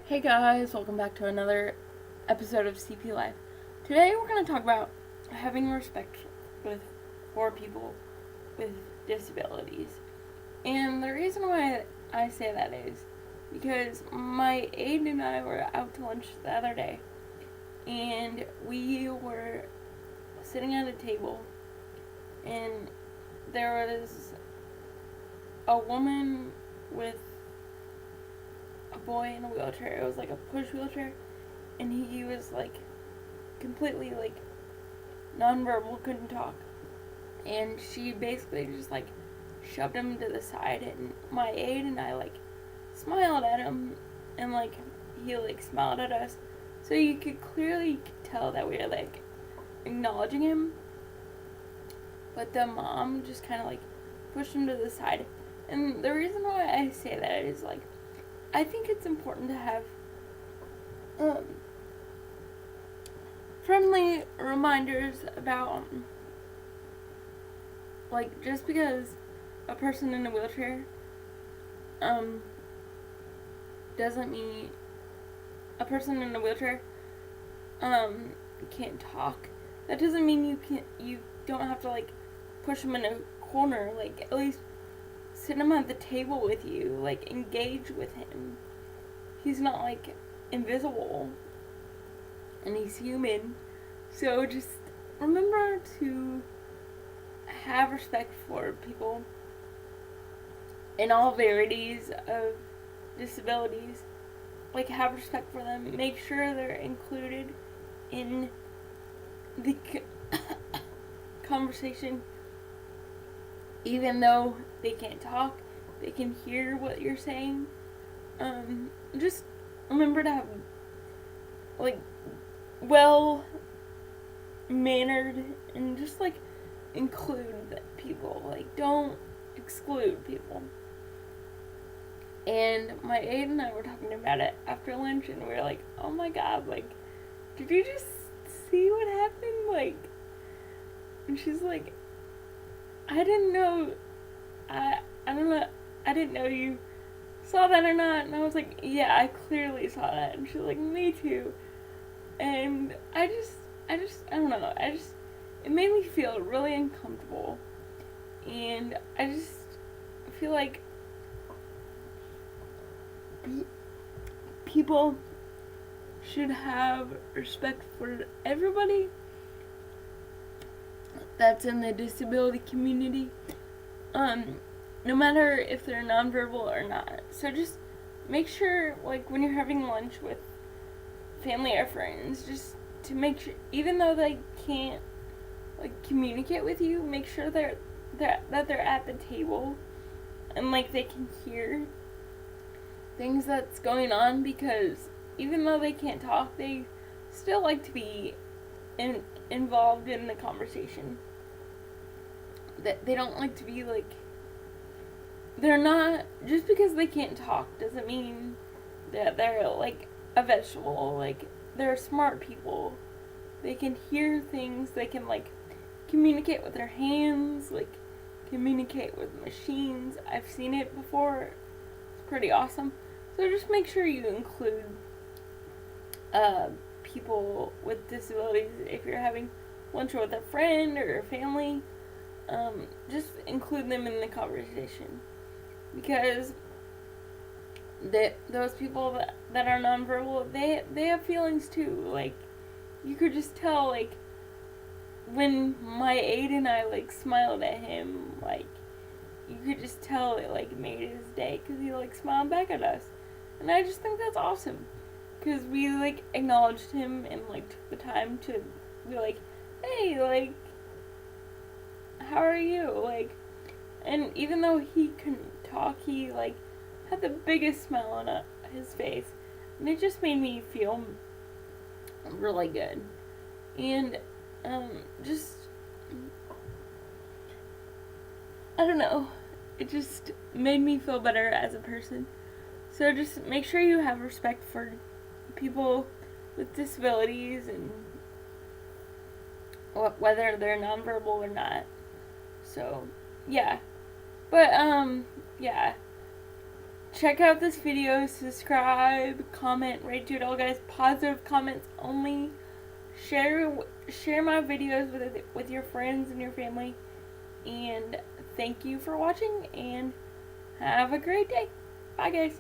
Hey guys, welcome back to another episode of CP Life. Today we're going to talk about having respect for people with disabilities. And the reason why I say that is because my aide and I were out to lunch the other day, and we were sitting at a table, and there was a woman with a boy in a wheelchair. It was like a push wheelchair, and he was like completely like nonverbal, couldn't talk, and she basically just like shoved him to the side, and my aide and I like smiled at him, and like he like smiled at us, so you could clearly tell that we were like acknowledging him. But the mom just kind of like pushed him to the side, and the reason why I say that is like I think it's important to have um, friendly reminders about like just because a person in a wheelchair um doesn't mean a person in a wheelchair can't talk, that doesn't mean you don't have to like push them in a corner. Like at least sit him at the table with you, like engage with him. He's not like invisible, and he's human. So just remember to have respect for people in all varieties of disabilities. Like have respect for them. Make sure they're included in the conversation. Even though they can't talk, they can hear what you're saying. Just remember to have like well mannered and just like include people. Like don't exclude people. And my aide and I were talking about it after lunch, and we were like, "Oh my god! Like, did you just see what happened?" Like, and she's like, "I didn't know. I don't know. I didn't know you saw that or not." And I was like, "Yeah, I clearly saw that." And she's like, "Me too." And I don't know. It made me feel really uncomfortable, and I just feel like people should have respect for everybody that's in the disability community, no matter if they're nonverbal or not. So just make sure, like when you're having lunch with family or friends, just to make sure, even though they can't like communicate with you, make sure that they're at the table and like they can hear things that's going on, because even though they can't talk, they still like to be involved in the conversation. That they don't like to be like, they're not, just because they can't talk doesn't mean that they're like a vegetable. Like they're smart people. They can hear things, they can like communicate with their hands, like communicate with machines. I've seen it before. It's pretty awesome. So just make sure you include people with disabilities if you're having lunch with a friend or a family. Just include them in the conversation, because those people that are nonverbal, they have feelings too. Like you could just tell, like when my aide and I like smiled at him, like you could just tell it like made his day, because he like smiled back at us. And I just think that's awesome, because we like acknowledged him and like took the time to be like, "Hey, like how are you?" Like, and even though he couldn't talk, he like had the biggest smile on his face, and it just made me feel really good. And just I don't know, it just made me feel better as a person. So just make sure you have respect for people with disabilities, and whether they're nonverbal or not. So yeah, but yeah, check out this video, subscribe, comment, rate it all, guys. Positive comments only. Share my videos with your friends and your family. And thank you for watching, and have a great day. Bye, guys.